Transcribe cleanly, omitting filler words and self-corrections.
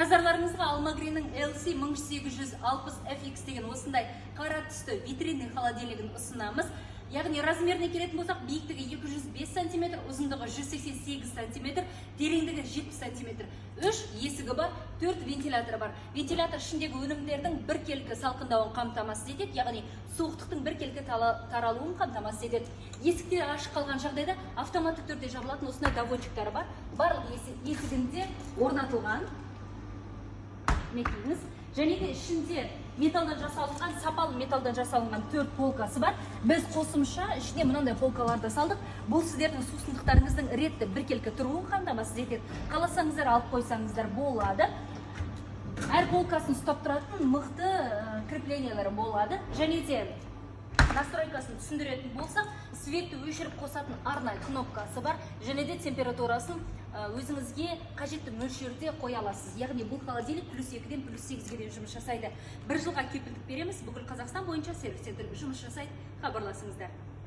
Назарларыңызға Алмагриннің LC 1860FX деген осындай қара түсті витринный холодильнигін ұсынамыз. Яғни размеріне келетін болсақ, биіктігі 205 см, ұзындығы 188 см, тереңдігі 70 см. 3 есігі бар, 4 вентиляторы бар. Вентилятор ішіндегі өнімдердің біркелкі салқындауын қамтамасыз етеді, яғни суықтықтың біркелкі таралуын қамтамасыз етеді. Есіктер ашық қалған жағдайда автоматты түрде жабылатын осындай доводчиктары бар. Барлық есігінде орнатылған. Және де ішінде металдан жасалынған, сапалы металдан жасалынған 4 полкасы бар. Біз қосымша ішіне мынандай полкаларды салдық. Бұл сіздердің сусындықтарыңыздың ретті біркелкі тұруын қамтамасыз етеді. Қаласаңыздар алып қойсаңыздар болады. Әр полкасын ұстап тұратын мықты креплениялары болады. Және де настройкасын түсіндіретін болсақ, светті өшіріп қосатын арнай кнопкасы бар. Және де температурасын өзіңізге қажетті мөлшерде қоя аласыз. Яғни бұл холодильник +2-ден +8-ге дейін жұмыс жасайды. 1 жылға кепілдік береміз. Бүкіл Қазақстан бойынша сервистерде жұмыс жасайды. Хабарласыңыздар.